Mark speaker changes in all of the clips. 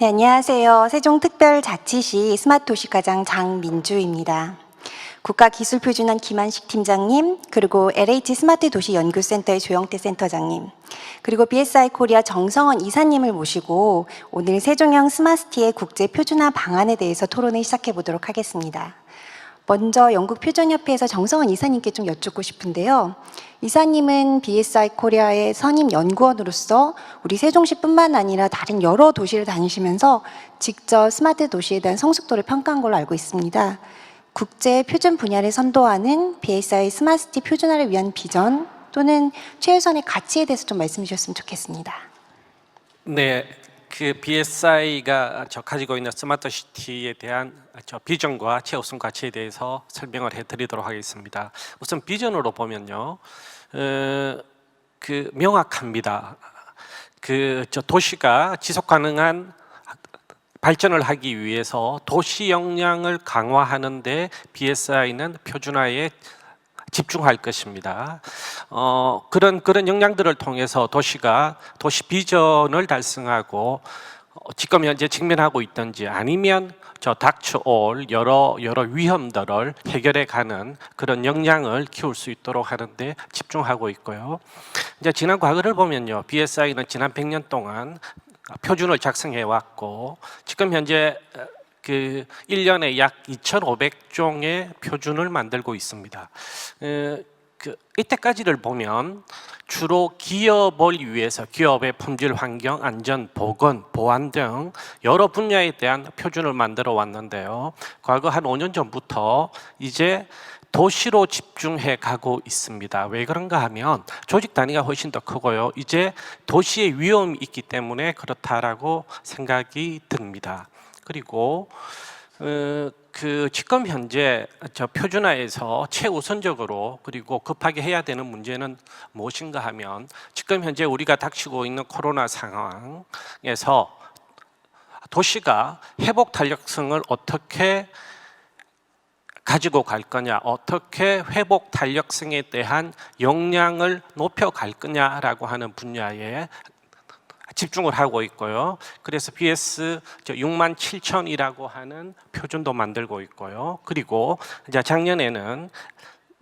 Speaker 1: 네, 안녕하세요. 세종특별자치시 스마트도시과장 장민주입니다. 국가기술표준안 김한식 팀장님, 그리고 LH 스마트도시연구센터의 조영태 센터장님, 그리고 BSI 코리아 정성원 이사님을 모시고 오늘 세종형 스마트시티의 국제표준화 방안에 대해서 토론을 시작해 보도록 하겠습니다. 먼저 영국표준협회에서 정성원 이사님께 좀 여쭙고 싶은데요. 이사님은 BSI 코리아의 선임 연구원으로서 우리 세종시뿐만 아니라 다른 여러 도시를 다니시면서 직접 스마트 도시에 대한 성숙도를 평가한 걸로 알고 있습니다. 국제 표준 분야를 선도하는 BSI 스마트시티 표준화를 위한 비전 또는 최우선의 가치에 대해서 좀 말씀해 주셨으면 좋겠습니다.
Speaker 2: 네, 그 BSI가 가지고 있는 스마트 시티에 대한 비전과 최우선 가치에 대해서 설명을 해드리도록 하겠습니다. 우선 비전으로 보면요, 명확합니다. 도시가 지속 가능한 발전을 하기 위해서 도시 역량을 강화하는데 BSI는 표준화에 집중할 것입니다. 그런 역량들을 통해서 도시가 도시 비전을 달성하고 지금 현재 직면하고 있든지 아니면 닥쳐올 여러 위험들을 해결해 가는 그런 역량을 키울 수 있도록 하는데 집중하고 있고요. 이제 지난 과거를 보면요, BSI는 지난 100년 동안 표준을 작성해 왔고 지금 현재 1년에 약 2,500종의 표준을 만들고 있습니다. 이때까지를 보면 주로 기업을 위해서 기업의 품질, 환경, 안전, 보건, 보안 등 여러 분야에 대한 표준을 만들어 왔는데요. 과거 한 5년 전부터 이제 도시로 집중해 가고 있습니다. 왜 그런가 하면 조직 단위가 훨씬 더 크고요. 이제 도시의 위험이 있기 때문에 그렇다라고 생각이 듭니다. 그리고 지금 현재 표준화에서 최우선적으로 그리고 급하게 해야 되는 문제는 무엇인가 하면 지금 현재 우리가 닥치고 있는 코로나 상황에서 도시가 회복 탄력성을 어떻게 가지고 갈 거냐, 어떻게 회복 탄력성에 대한 역량을 높여갈 거냐라고 하는 분야에 집중을 하고 있고요. 그래서 BS 67,000이라고 하는 표준도 만들고 있고요. 그리고 이제 작년에는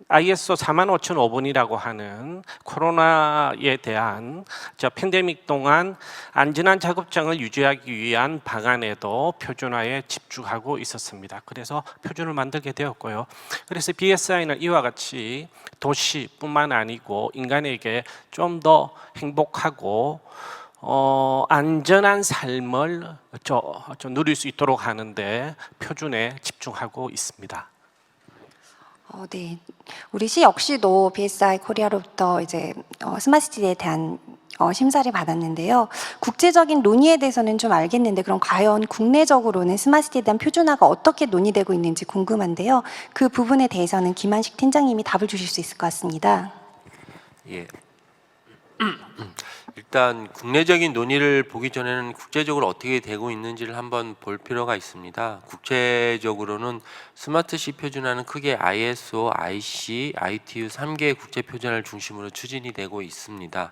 Speaker 2: ISO 45005번이라고 하는 코로나에 대한 팬데믹 동안 안전한 작업장을 유지하기 위한 방안에도 표준화에 집중하고 있었습니다. 그래서 표준을 만들게 되었고요. 그래서 BSI는 이와 같이 도시뿐만 아니고 인간에게 좀 더 행복하고 안전한 삶을 누릴 수 있도록 하는데 표준에 집중하고 있습니다.
Speaker 1: 네, 우리 시 역시도 BSI 코리아로부터 이제 스마트시티에 대한 심사를 받았는데요. 국제적인 논의에 대해서는 좀 알겠는데 그럼 과연 국내적으로는 스마트시티에 대한 표준화가 어떻게 논의되고 있는지 궁금한데요. 그 부분에 대해서는 김한식 팀장님이 답을 주실 수 있을 것 같습니다.
Speaker 3: 예. 일단 국내적인 논의를 보기 전에는 국제적으로 어떻게 되고 있는지를 한번 볼 필요가 있습니다. 국제적으로는 스마트시 표준화는 크게 ISO, IC, ITU 3개의 국제 표준화를 중심으로 추진이 되고 있습니다.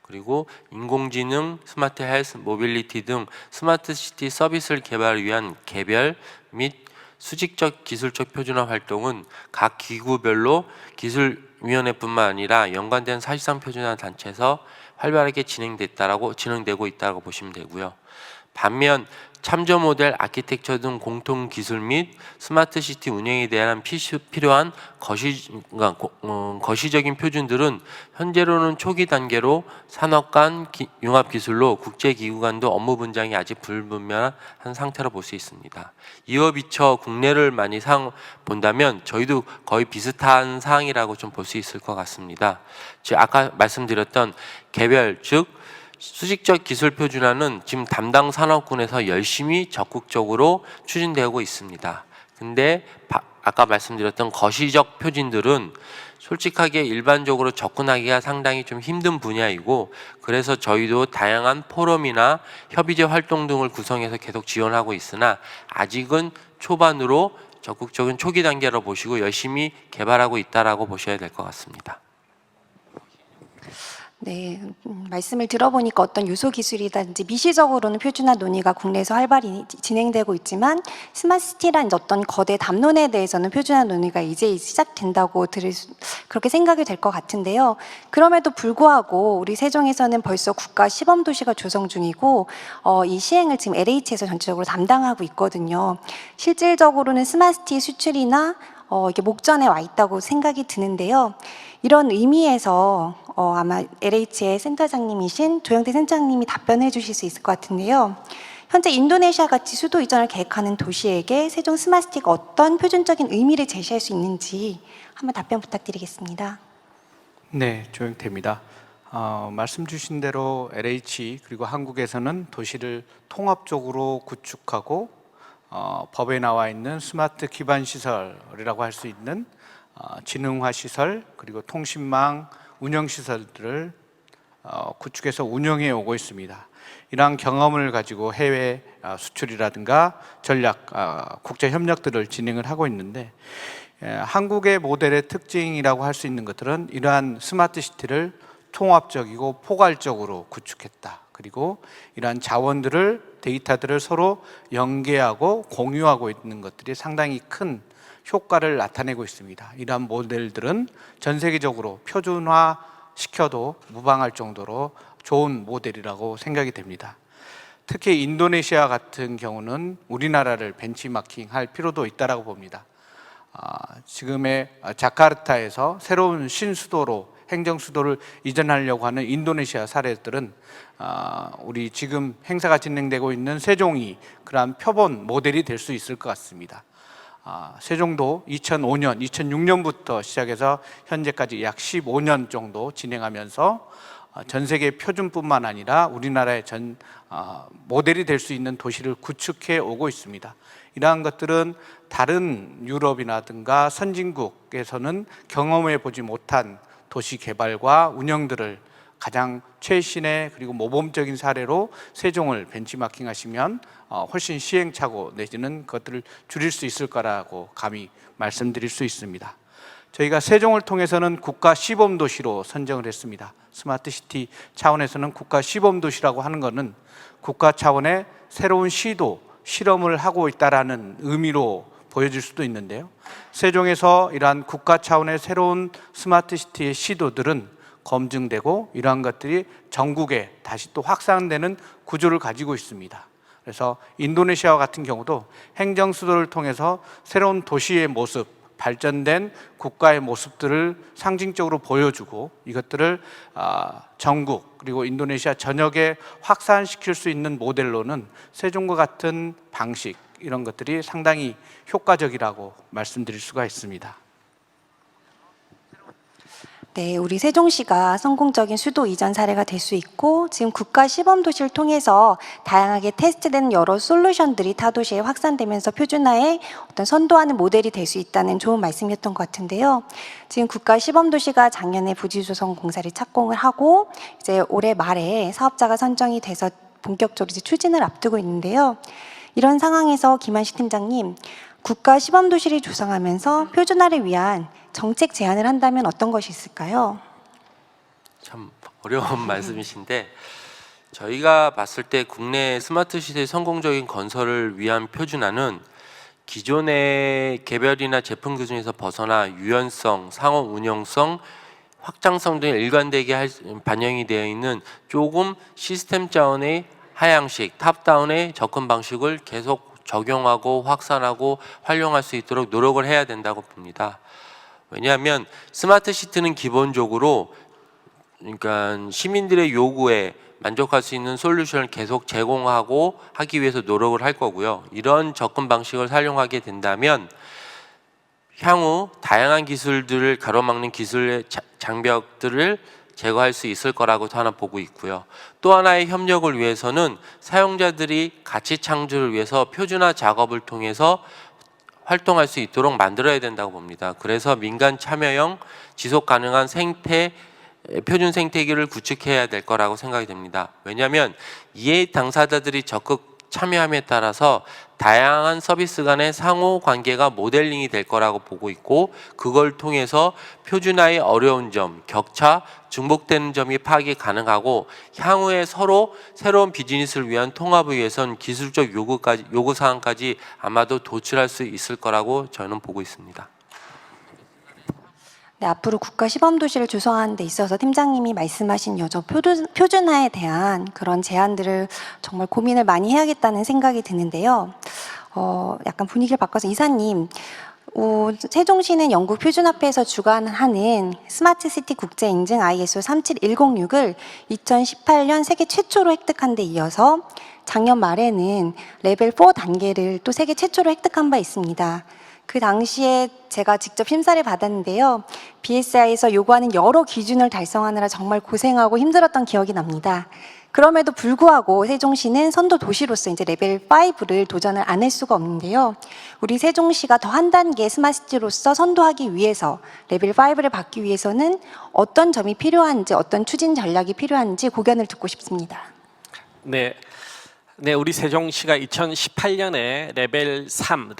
Speaker 3: 그리고 인공지능, 스마트 헬스, 모빌리티 등 스마트 시티 서비스를 개발을 위한 개별 및 수직적 기술적 표준화 활동은 각 기구별로 기술위원회뿐만 아니라 연관된 사실상 표준화 단체에서 활발하게 진행되고 있다고 보시면 되고요. 반면 참조 모델, 아키텍처 등 공통 기술 및 스마트 시티 운영에 대한 필요한 거시적인 표준들은 현재로는 초기 단계로 산업 간 융합 기술로 국제 기구 간도 업무 분장이 아직 불분명한 상태로 볼 수 있습니다. 이와 비춰 국내를 많이 본다면 저희도 거의 비슷한 사항이라고 좀 볼 수 있을 것 같습니다. 즉 아까 말씀드렸던 개별 즉 수직적 기술 표준화는 지금 담당 산업군에서 열심히 적극적으로 추진되고 있습니다. 근데 아까 말씀드렸던 거시적 표준들은 솔직하게 일반적으로 접근하기가 상당히 좀 힘든 분야이고 그래서 저희도 다양한 포럼이나 협의체 활동 등을 구성해서 계속 지원하고 있으나 아직은 초반으로 적극적인 초기 단계로 보시고 열심히 개발하고 있다라고 보셔야 될 것 같습니다.
Speaker 1: 네, 말씀을 들어보니까 어떤 유소 기술이라든지 미시적으로는 표준화 논의가 국내에서 활발히 진행되고 있지만 스마트시티란 어떤 거대 담론에 대해서는 표준화 논의가 이제 시작된다고 그렇게 생각이 될 것 같은데요. 그럼에도 불구하고 우리 세종에서는 벌써 국가 시범 도시가 조성 중이고 이 시행을 지금 LH에서 전체적으로 담당하고 있거든요. 실질적으로는 스마트시티 수출이나 이게 목전에 와 있다고 생각이 드는데요. 이런 의미에서 아마 LH의 센터장님이신 조영태 센터장님이 답변해 주실 수 있을 것 같은데요. 현재 인도네시아 같이 수도 이전을 계획하는 도시에게 세종 스마트시티가 어떤 표준적인 의미를 제시할 수 있는지 한번 답변 부탁드리겠습니다.
Speaker 4: 네, 조영태입니다. 말씀 주신 대로 LH 그리고 한국에서는 도시를 통합적으로 구축하고 법에 나와 있는 스마트 기반 시설이라고 할 수 있는 지능화 시설 그리고 통신망 운영 시설들을 구축해서 운영해 오고 있습니다. 이러한 경험을 가지고 해외 수출이라든가 전략 국제 협력들을 진행을 하고 있는데 한국의 모델의 특징이라고 할 수 있는 것들은 이러한 스마트 시티를 통합적이고 포괄적으로 구축했다. 그리고 이러한 자원들을 데이터들을 서로 연계하고 공유하고 있는 것들이 상당히 큰 효과를 나타내고 있습니다. 이러한 모델들은 전 세계적으로 표준화 시켜도 무방할 정도로 좋은 모델이라고 생각이 됩니다. 특히 인도네시아 같은 경우는 우리나라를 벤치마킹할 필요도 있다고 봅니다. 지금의 자카르타에서 새로운 신수도로 행정수도를 이전하려고 하는 인도네시아 사례들은 우리 지금 행사가 진행되고 있는 세종이 그러한 표본 모델이 될 수 있을 것 같습니다. 세종도 2005년, 2006년부터 시작해서 현재까지 약 15년 정도 진행하면서 전 세계 표준뿐만 아니라 우리나라의 모델이 될 수 있는 도시를 구축해 오고 있습니다. 이러한 것들은 다른 유럽이라든가 선진국에서는 경험해 보지 못한 도시 개발과 운영들을 가장 최신의 그리고 모범적인 사례로 세종을 벤치마킹 하시면 훨씬 시행착오 내지는 그것들을 줄일 수 있을 거라고 감히 말씀드릴 수 있습니다. 저희가 세종을 통해서는 국가 시범도시로 선정을 했습니다. 스마트시티 차원에서는 국가 시범도시라고 하는 것은 국가 차원의 새로운 시도, 실험을 하고 있다는 의미로 보여질 수도 있는데요. 세종에서 이러한 국가 차원의 새로운 스마트시티의 시도들은 검증되고 이러한 것들이 전국에 다시 또 확산되는 구조를 가지고 있습니다. 그래서 인도네시아와 같은 경우도 행정수도를 통해서 새로운 도시의 모습, 발전된 국가의 모습들을 상징적으로 보여주고 이것들을 전국 그리고 인도네시아 전역에 확산시킬 수 있는 모델로는 세종과 같은 방식 이런 것들이 상당히 효과적이라고 말씀드릴 수가 있습니다.
Speaker 1: 네, 우리 세종시가 성공적인 수도 이전 사례가 될 수 있고 지금 국가 시범 도시를 통해서 다양하게 테스트되는 여러 솔루션들이 타 도시에 확산되면서 표준화에 어떤 선도하는 모델이 될 수 있다는 좋은 말씀이었던 것 같은데요. 지금 국가 시범 도시가 작년에 부지 조성 공사를 착공을 하고 이제 올해 말에 사업자가 선정이 돼서 본격적으로 이제 추진을 앞두고 있는데요. 이런 상황에서 김한식 팀장님, 국가 시범 도시를 조성하면서 표준화를 위한 정책 제안을 한다면 어떤 것이 있을까요?
Speaker 3: 참 어려운 말씀이신데 저희가 봤을 때 국내 스마트 시대의 성공적인 건설을 위한 표준화는 기존의 개별이나 제품 기준에서 벗어나 유연성, 상호 운영성, 확장성 등 일관되게 반영이 되어 있는 조금 시스템 차원의 하향식, 탑다운의 접근 방식을 계속 적용하고 확산하고 활용할 수 있도록 노력을 해야 된다고 봅니다. 왜냐하면 스마트 시티는 기본적으로 그러니까 시민들의 요구에 만족할 수 있는 솔루션을 계속 제공하고 하기 위해서 노력을 할 거고요. 이런 접근 방식을 활용하게 된다면 향후 다양한 기술들을 가로막는 기술의 장벽들을 제거할 수 있을 거라고 하나 보고 있고요. 또 하나의 협력을 위해서는 사용자들이 가치 창출을 위해서 표준화 작업을 통해서 활동할 수 있도록 만들어야 된다고 봅니다. 그래서 민간 참여형 지속 가능한 표준 생태계를 구축해야 될 거라고 생각이 됩니다. 왜냐하면 이해 당사자들이 적극 참여함에 따라서 다양한 서비스 간의 상호 관계가 모델링이 될 거라고 보고 있고, 그걸 통해서 표준화의 어려운 점, 격차, 중복되는 점이 파악이 가능하고, 향후에 서로 새로운 비즈니스를 위한 통합을 위해선 기술적 요구 사항까지 아마도 도출할 수 있을 거라고 저는 보고 있습니다.
Speaker 1: 네, 앞으로 국가 시범 도시를 조성하는 데 있어서 팀장님이 말씀하신 여저 표준화에 대한 그런 제안들을 정말 고민을 많이 해야겠다는 생각이 드는데요. 약간 분위기를 바꿔서 이사님, 세종시는 영국 표준화폐에서 주관하는 스마트시티 국제 인증 ISO 37106을 2018년 세계 최초로 획득한 데 이어서 작년 말에는 레벨 4 단계를 또 세계 최초로 획득한 바 있습니다. 그 당시에 제가 직접 심사를 받았는데요. BSI에서 요구하는 여러 기준을 달성하느라 정말 고생하고 힘들었던 기억이 납니다. 그럼에도 불구하고 세종시는 선도 도시로서 이제 레벨 5를 도전을 안 할 수가 없는데요. 우리 세종시가 더 한 단계 스마트시티로서 선도하기 위해서 레벨 5를 받기 위해서는 어떤 점이 필요한지, 어떤 추진 전략이 필요한지 고견을 듣고 싶습니다.
Speaker 2: 네. 네, 우리 세종시가 2018년에 레벨 3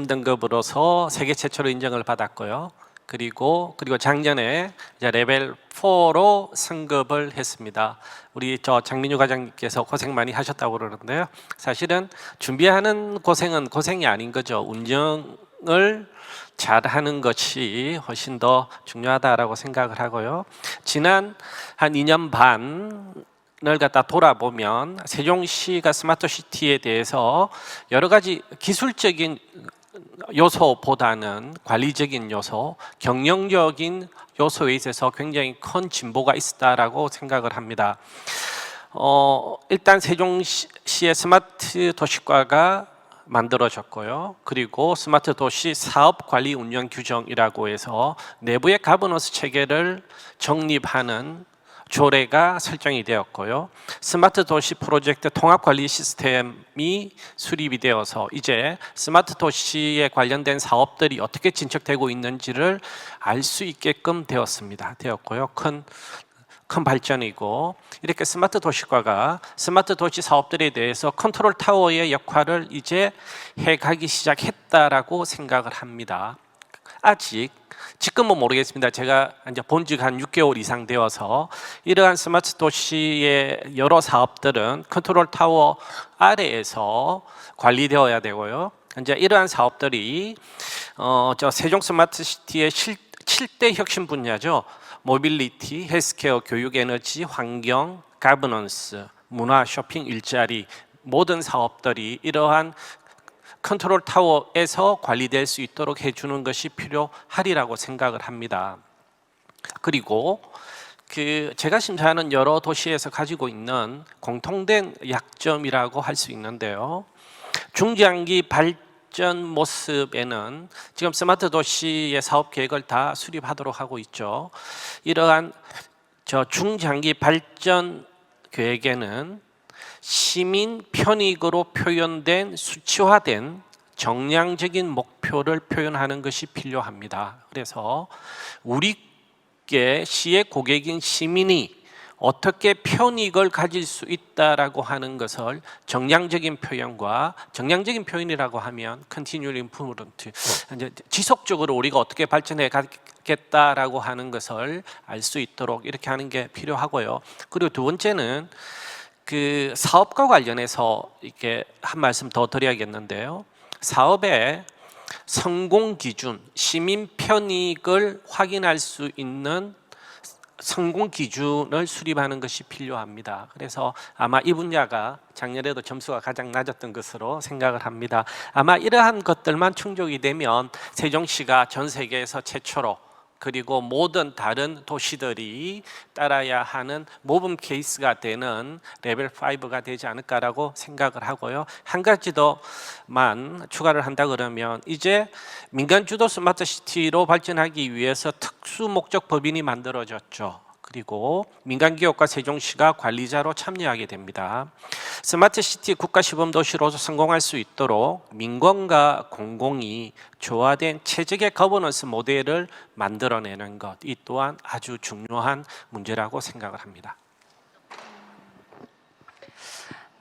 Speaker 2: 등급으로서 세계 최초로 인정을 받았고요. 그리고 작년에 이제 레벨 4로 승급을 했습니다. 우리 장민유 과장님께서 고생 많이 하셨다고 그러는데요. 사실은 준비하는 고생은 고생이 아닌 거죠. 운영을 잘하는 것이 훨씬 더 중요하다라고 생각을 하고요. 지난 한 2년 반을 갖다 돌아보면 세종시가 스마트시티에 대해서 여러 가지 기술적인 요소보다는 관리적인 요소, 경영적인 요소에 있어서 굉장히 큰 진보가 있었다라고 생각을 합니다. 일단 세종시의 스마트 도시과가 만들어졌고요. 그리고 스마트 도시 사업 관리 운영 규정이라고 해서 내부의 가버넌스 체계를 정립하는 조례가 설정이 되었고요. 스마트 도시 프로젝트 통합 관리 시스템이 수립이 되어서 이제 스마트 도시에 관련된 사업들이 어떻게 진척되고 있는지를 알 수 있게끔 되었고요. 큰 발전이고, 이렇게 스마트 도시과가 스마트 도시 사업들에 대해서 컨트롤 타워의 역할을 이제 해가기 시작했다라고 생각을 합니다. 아직 지금은 모르겠습니다. 제가 이제 본지 한 6개월 이상 되어서 이러한 스마트 도시의 여러 사업들은 컨트롤 타워 아래에서 관리되어야 되고요. 이제 이러한 사업들이 세종 스마트 시티의 7대 혁신 분야죠. 모빌리티, 헬스케어, 교육, 에너지, 환경, 가버넌스, 문화, 쇼핑, 일자리, 모든 사업들이 이러한 컨트롤 타워에서 관리될 수 있도록 해주는 것이 필요하리라고 생각을 합니다. 그리고 제가 심사하는 여러 도시에서 가지고 있는 공통된 약점이라고 할 수 있는데요. 중장기 발전 모습에는 지금 스마트 도시의 사업 계획을 다 수립하도록 하고 있죠. 이러한 중장기 발전 계획에는 시민 편익으로 표현된 수치화된 정량적인 목표를 표현하는 것이 필요합니다. 그래서 우리께 시의 고객인 시민이 어떻게 편익을 가질 수 있다라고 하는 것을 정량적인 표현과, 정량적인 표현이라고 하면 continual improvement, 이제 지속적으로 우리가 어떻게 발전해 가겠다라고 하는 것을 알 수 있도록 이렇게 하는 게 필요하고요. 그리고 두 번째는 사업과 관련해서 이렇게 한 말씀 더 드려야겠는데요. 사업의 성공 기준, 시민 편익을 확인할 수 있는 성공 기준을 수립하는 것이 필요합니다. 그래서 아마 이 분야가 작년에도 점수가 가장 낮았던 것으로 생각을 합니다. 아마 이러한 것들만 충족이 되면 세종시가 전 세계에서 최초로, 그리고 모든 다른 도시들이 따라야 하는 모범 케이스가 되는 레벨 5가 되지 않을까라고 생각을 하고요. 한 가지 더만 추가를 한다 그러면 이제 민간 주도 스마트 시티로 발전하기 위해서 특수 목적 법인이 만들어졌죠. 그리고 민간 기업과 세종시가 관리자로 참여하게 됩니다. 스마트 시티 국가 시범 도시로서 성공할 수 있도록 민간과 공공이 조화된 최적의 거버넌스 모델을 만들어내는 것, 이 또한 아주 중요한 문제라고 생각을 합니다.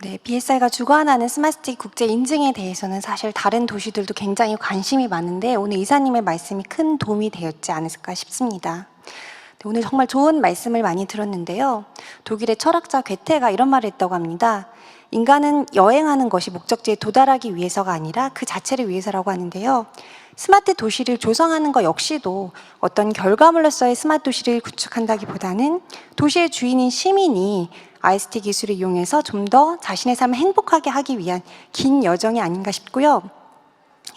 Speaker 1: 네, BSI가 주관하는 스마트시티 국제 인증에 대해서는 사실 다른 도시들도 굉장히 관심이 많은데 오늘 이사님의 말씀이 큰 도움이 되었지 않을까 싶습니다. 네, 오늘 정말 좋은 말씀을 많이 들었는데요. 독일의 철학자 괴테가 이런 말을 했다고 합니다. 인간은 여행하는 것이 목적지에 도달하기 위해서가 아니라 그 자체를 위해서라고 하는데요. 스마트 도시를 조성하는 것 역시도 어떤 결과물로서의 스마트 도시를 구축한다기보다는 도시의 주인인 시민이 ICT 기술을 이용해서 좀 더 자신의 삶을 행복하게 하기 위한 긴 여정이 아닌가 싶고요.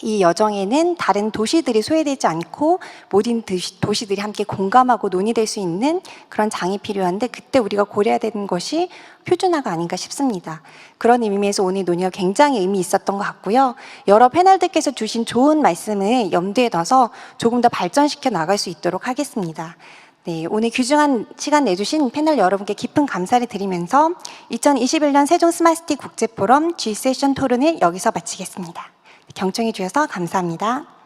Speaker 1: 이 여정에는 다른 도시들이 소외되지 않고 모든 도시들이 함께 공감하고 논의될 수 있는 그런 장이 필요한데 그때 우리가 고려해야 되는 것이 표준화가 아닌가 싶습니다. 그런 의미에서 오늘 논의가 굉장히 의미 있었던 것 같고요. 여러 패널들께서 주신 좋은 말씀을 염두에 둬서 조금 더 발전시켜 나갈 수 있도록 하겠습니다. 네, 오늘 귀중한 시간 내주신 패널 여러분께 깊은 감사를 드리면서 2021년 세종 스마트시티 국제포럼 G세션 토론을 여기서 마치겠습니다. 경청해 주셔서 감사합니다.